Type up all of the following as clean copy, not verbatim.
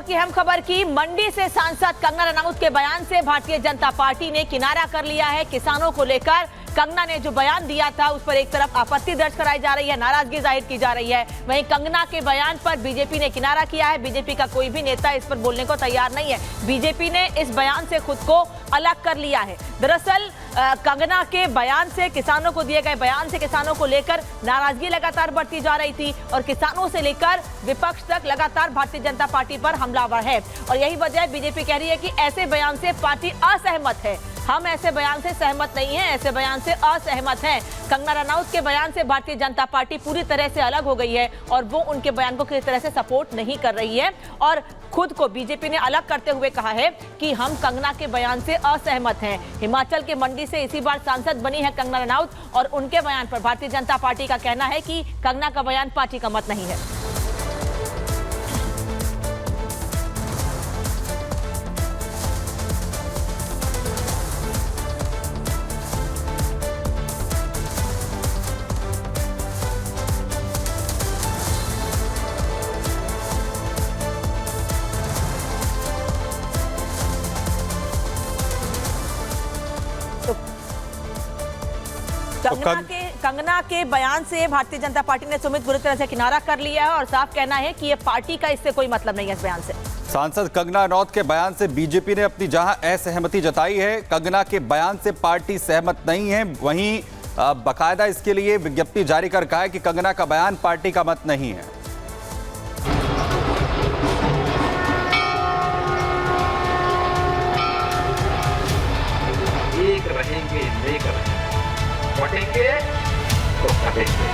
की अहम खबर की मंडी से सांसद कंगना रनौत के बयान से भारतीय जनता पार्टी ने किनारा कर लिया है। किसानों को लेकर कंगना ने जो बयान दिया था उस पर एक तरफ आपत्ति दर्ज कराई जा रही है, नाराजगी जाहिर की जा रही है, वहीं कंगना के बयान पर बीजेपी ने किनारा किया है। बीजेपी का कोई भी नेता इस पर बोलने को तैयार नहीं है। बीजेपी ने इस बयान से खुद को अलग कर लिया है। दरअसल कंगना के बयान से, किसानों को दिए गए बयान से किसानों को लेकर नाराजगी लगातार बढ़ती जा रही थी और किसानों से लेकर विपक्ष तक लगातार भारतीय जनता पार्टी पर हमलावर है। और यही वजह है, बीजेपी कह रही है कि ऐसे बयान से पार्टी असहमत है। हम ऐसे बयान से सहमत नहीं हैं, ऐसे बयान से असहमत हैं। कंगना रनौत के बयान से भारतीय जनता पार्टी पूरी तरह से अलग हो गई है और वो उनके बयान को किसी तरह से सपोर्ट नहीं कर रही है और खुद को बीजेपी ने अलग करते हुए कहा है कि हम कंगना के बयान से असहमत हैं। हिमाचल के मंडी से इसी बार सांसद बनी है कंगना रनौत और उनके बयान पर भारतीय जनता पार्टी का कहना है कि कंगना का बयान पार्टी का मत नहीं है। कंगना के बयान से भारतीय जनता पार्टी ने सुमित बुरी तरह से किनारा कर लिया है और साफ कहना है कि ये पार्टी का इससे कोई मतलब नहीं है। इस बयान से सांसद कंगना रनौत के बयान से बीजेपी ने अपनी जहां असहमति जताई है, कंगना के बयान से पार्टी सहमत नहीं है, वहीं बाकायदा इसके लिए विज्ञप्ति जारी कर कहा है कि कंगना का बयान पार्टी का मत नहीं है। एक रहेंगे, नेक रहेंगे, बटेंगे तो कटेंगे।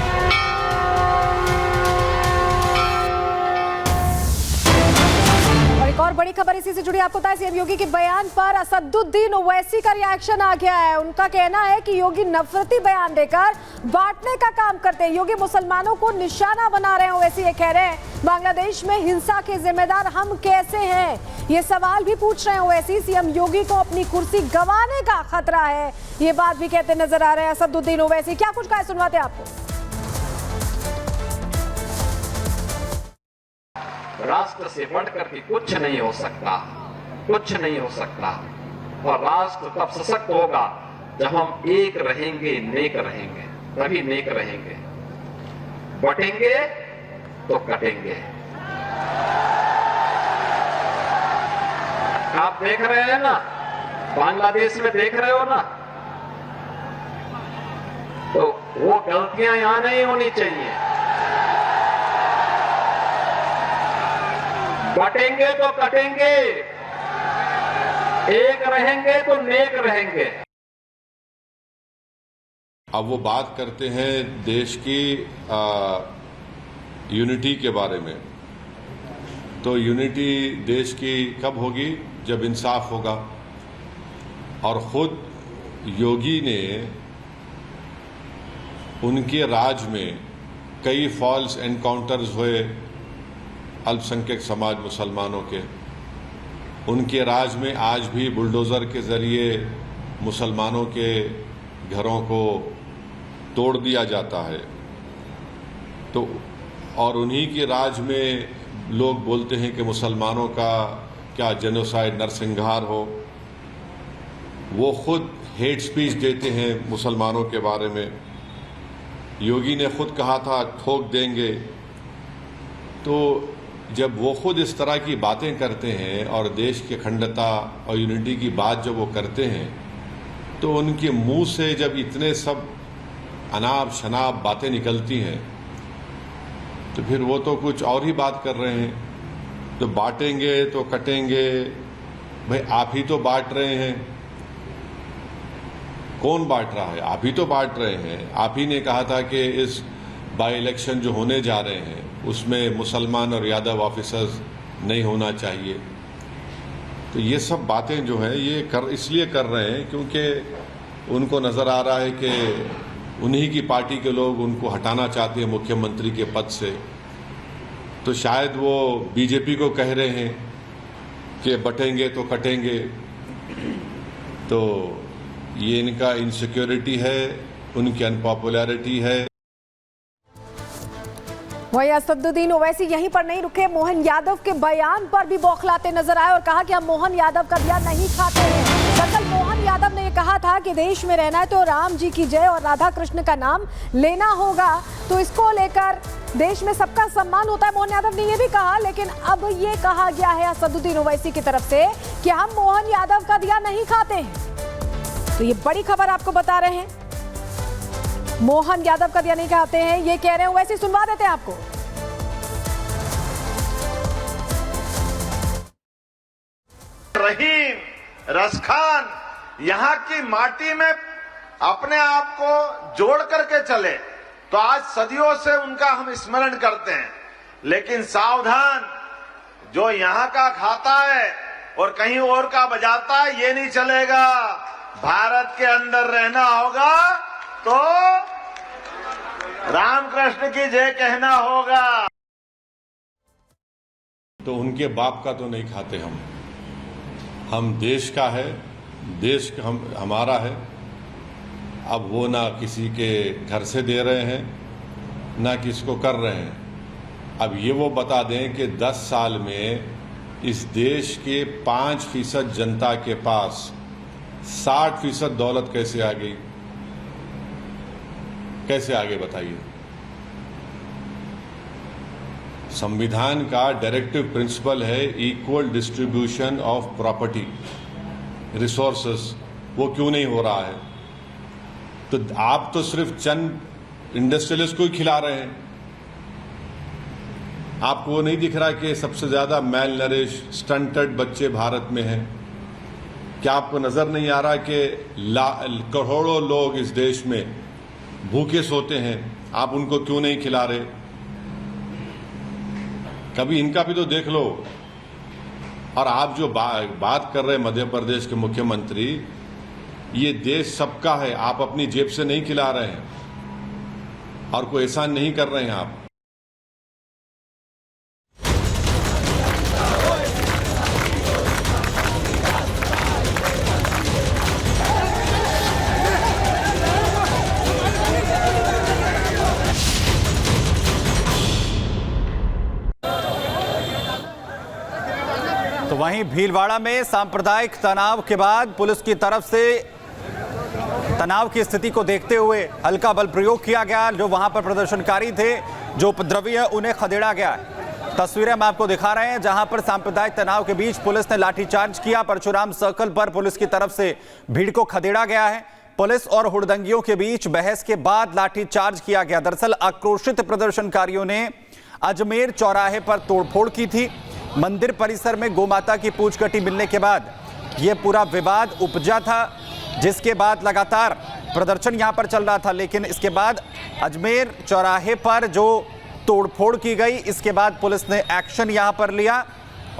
और एक और बड़ी खबर इसी से जुड़ी आपको बता, सीएम योगी के बयान पर असदुद्दीन ओवैसी का रिएक्शन आ गया है। उनका कहना है कि योगी नफरती बयान देकर बांटने का काम करते हैं, योगी मुसलमानों को निशाना बना रहे हैं। ओवैसी ये कह रहे हैं बांग्लादेश में हिंसा के जिम्मेदार हम कैसे हैं, ये सवाल भी पूछ रहे हैं ओवैसी। सीएम योगी को अपनी कुर्सी गंवाने का खतरा है, ये बात भी कहते नजर आ रहे हैं असदुद्दीन ओवैसी। क्या कुछ कहा, सुनवाते हैं आपको। राष्ट्र से बढ़कर के कुछ नहीं हो सकता, कुछ नहीं हो सकता। और राष्ट्र तब सशक्त होगा जब हम एक रहेंगे, नेक रहेंगे, तभी नेक रहेंगे। बटेंगे तो कटेंगे। आप देख रहे हैं ना, बांग्लादेश में देख रहे हो ना, तो वो गलतियां यहां नहीं होनी चाहिए। बटेंगे तो कटेंगे, एक रहेंगे तो नेक रहेंगे। अब वो बात करते हैं देश की यूनिटी के बारे में, तो यूनिटी देश की कब होगी, जब इंसाफ होगा। और खुद योगी ने उनके राज में कई फॉल्स एनकाउंटर्स हुए अल्पसंख्यक समाज मुसलमानों के। उनके राज में आज भी बुलडोज़र के ज़रिए मुसलमानों के घरों को तोड़ दिया जाता है। तो और उन्हीं के राज में लोग बोलते हैं कि मुसलमानों का क्या जेनोसाइड, नरसंहार हो। वो खुद हेट स्पीच देते हैं मुसलमानों के बारे में। योगी ने खुद कहा था ठोक देंगे। तो जब वो खुद इस तरह की बातें करते हैं और देश की अखंडता और यूनिटी की बात जब वो करते हैं, तो उनके मुंह से जब इतने सब अनाप शनाप बातें निकलती हैं, तो फिर वो तो कुछ और ही बात कर रहे हैं। तो बांटेंगे तो कटेंगे, भाई आप ही तो बांट रहे हैं। कौन बांट रहा है? आप ही तो बांट रहे हैं। आप ही ने कहा था कि इस बाई इलेक्शन जो होने जा रहे हैं उसमें मुसलमान और यादव ऑफिसर्स नहीं होना चाहिए। तो ये सब बातें जो हैं ये इसलिए कर रहे हैं क्योंकि उनको नज़र आ रहा है कि उन्हीं की पार्टी के लोग उनको हटाना चाहते हैं मुख्यमंत्री के पद से। तो शायद वो बीजेपी को कह रहे हैं कि बटेंगे तो कटेंगे। तो ये इनका इनसिक्योरिटी है, उनकी अनपॉपुलैरिटी है। वही असदुद्दीन ओवैसी यहीं पर नहीं रुके, मोहन यादव के बयान पर भी बौखलाते नजर आए और कहा कि हम मोहन यादव का दिया नहीं खाते हैं। दरअसल मोहन यादव ने ये कहा था कि देश में रहना है तो राम जी की जय और राधा कृष्ण का नाम लेना होगा, तो इसको लेकर देश में सबका सम्मान होता है, मोहन यादव ने ये भी कहा। लेकिन अब ये कहा गया है असदुद्दीन ओवैसी की तरफ से कि हम मोहन यादव का दिया नहीं खाते हैं। तो ये बड़ी खबर आपको बता रहे हैं, मोहन यादव का दिया नहीं खाते हैं, ये कह रहे हैं ओवैसी। सुनवा देते हैं आपको। रहीम, रसखान यहाँ की माटी में अपने आप को जोड़ करके चले तो आज सदियों से उनका हम स्मरण करते हैं। लेकिन सावधान, जो यहाँ का खाता है और कहीं और का बजाता है, ये नहीं चलेगा। भारत के अंदर रहना होगा तो रामकृष्ण की जय कहना होगा। तो उनके बाप का तो नहीं खाते हम देश का है, देश हमारा है। अब वो ना किसी के घर से दे रहे हैं ना किसको कर रहे हैं। अब ये वो बता दें कि 10 साल में इस देश के 5% जनता के पास 60% दौलत कैसे आ गई, कैसे आगे बताइए। संविधान का डायरेक्टिव प्रिंसिपल है equal distribution of property resources, वो क्यों नहीं हो रहा है। तो आप तो सिर्फ चंद इंडस्ट्रियलिस्ट को ही खिला रहे हैं। आपको वो नहीं दिख रहा कि सबसे ज्यादा मेल नरिश स्टंटेड बच्चे भारत में हैं। क्या आपको नजर नहीं आ रहा कि करोड़ों लोग इस देश में भूखे सोते हैं, आप उनको क्यों नहीं खिला रहे। कभी इनका भी तो देख लो। और आप जो बात कर रहे हैं मध्य प्रदेश के मुख्यमंत्री, ये देश सबका है, आप अपनी जेब से नहीं खिला रहे हैं और कोई एहसान नहीं कर रहे हैं आप। तो वहीं भीलवाड़ा में सांप्रदायिक तनाव के बाद पुलिस की तरफ से तनाव की स्थिति को देखते हुए हल्का बल प्रयोग किया गया। जो वहां पर प्रदर्शनकारी थे, जो उपद्रवी है, उन्हें खदेड़ा गया है। तस्वीरें हम आपको दिखा रहे हैं जहां पर सांप्रदायिक तनाव के बीच पुलिस ने लाठीचार्ज किया। परशुराम सर्कल पर पुलिस की तरफ से भीड़ को खदेड़ा गया है। पुलिस और हुड़दंगियों के बीच बहस के बाद लाठीचार्ज किया गया। दरअसल आक्रोशित प्रदर्शनकारियों ने अजमेर चौराहे पर तोड़फोड़ की थी। मंदिर परिसर में गोमाता की पूंछ-कटी मिलने के बाद यह पूरा विवाद उपजा था, जिसके बाद लगातार प्रदर्शन यहां पर चल रहा था। लेकिन इसके बाद अजमेर चौराहे पर जो तोड़फोड़ की गई, इसके बाद पुलिस ने एक्शन यहां पर लिया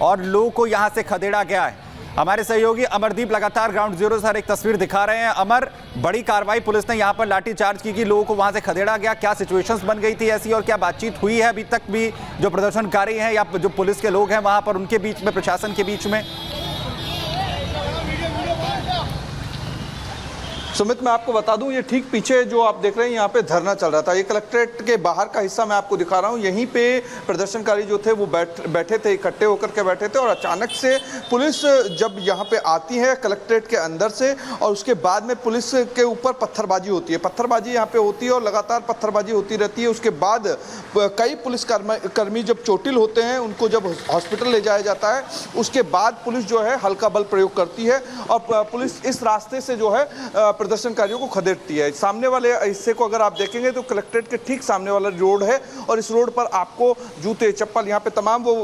और लोगों को यहां से खदेड़ा गया है। हमारे सहयोगी अमरदीप लगातार ग्राउंड जीरो से एक तस्वीर दिखा रहे हैं। अमर, बड़ी कार्रवाई पुलिस ने यहां पर लाठीचार्ज की, लोगों को वहां से खदेड़ा गया। क्या सिचुएशंस बन गई थी ऐसी और क्या बातचीत हुई है अभी तक भी जो प्रदर्शनकारी हैं या जो पुलिस के लोग हैं वहां पर, उनके बीच में, प्रशासन के बीच में? सुमित, मैं आपको बता दूं, ये ठीक पीछे जो आप देख रहे हैं यहाँ पे धरना चल रहा था। ये कलेक्ट्रेट के बाहर का हिस्सा मैं आपको दिखा रहा हूँ। यहीं पे प्रदर्शनकारी जो थे वो बैठे थे, इकट्ठे होकर के बैठे थे और अचानक से पुलिस जब यहाँ पे आती है कलेक्ट्रेट के अंदर से, और उसके बाद में पुलिस के ऊपर पत्थरबाजी होती है। पत्थरबाजी यहाँ पे होती है और लगातार पत्थरबाजी होती रहती है। उसके बाद कई पुलिस कर्मी जब चोटिल होते हैं, उनको जब हॉस्पिटल ले जाया जाता है, उसके बाद पुलिस जो है हल्का बल प्रयोग करती है और पुलिस इस रास्ते से जो है प्रदर्शनकारियों को खदेड़ती है। सामने वाले हिस्से को अगर आप देखेंगे तो कलेक्ट्रेट के ठीक सामने वाला रोड है और इस रोड पर आपको जूते, चप्पल, यहाँ पे तमाम वो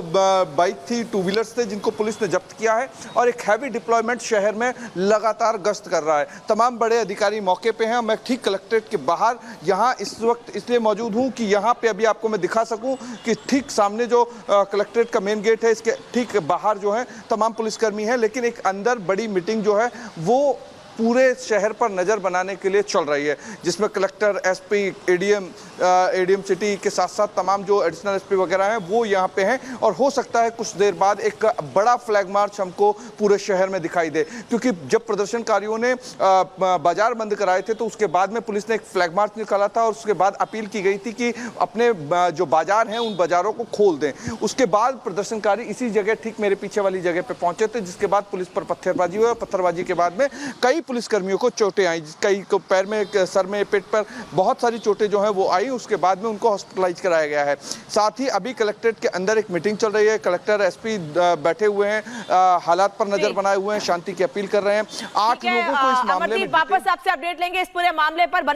बाइक थी, 2 व्हीलर्स थे जिनको पुलिस ने जब्त किया है और एक हैवी डिप्लॉयमेंट शहर में लगातार गश्त कर रहा है। तमाम बड़े अधिकारी मौके पे हैं। मैं ठीक कलेक्ट्रेट के बाहर यहाँ इस वक्त इसलिए मौजूद हूँ कि यहाँ पे अभी आपको मैं दिखा सकूँ कि ठीक सामने जो कलेक्ट्रेट का मेन गेट है, इसके ठीक बाहर जो है तमाम पुलिसकर्मी हैं, लेकिन एक अंदर बड़ी मीटिंग जो है वो पूरे शहर पर नजर बनाने के लिए चल रही है, जिसमें कलेक्टर, एसपी, एडीएम सिटी के साथ साथ तमाम जो एडिशनल एसपी वगैरह हैं वो यहाँ पे हैं। और हो सकता है कुछ देर बाद एक बड़ा फ्लैग मार्च हमको पूरे शहर में दिखाई दे, क्योंकि जब प्रदर्शनकारियों ने बाजार बंद कराए थे तो उसके बाद में पुलिस ने एक फ्लैग मार्च निकाला था और उसके बाद अपील की गई थी कि अपने जो बाजार हैं उन बाजारों को खोल दें। उसके बाद प्रदर्शनकारी इसी जगह, ठीक मेरे पीछे वाली जगह पे पहुंचे थे, जिसके बाद पुलिस पर पत्थरबाजी हुई। पत्थरबाजी के बाद में कई पुलिसकर्मियों को चोटें आई, कई को पैर में, सर में, पेट पर बहुत सारी चोटें जो हैं वो आई। उसके बाद में उनको हॉस्पिटलाइज कराया गया है। साथ ही अभी कलेक्ट्रेट के अंदर एक मीटिंग चल रही है, कलेक्टर, एसपी बैठे हुए हैं, हालात पर नजर बनाए हुए हैं, शांति की अपील कर रहे हैं। 8 लोगों को इस मामले में वापस आपसे अपडेट लेंगे इस पूरे मामले पर।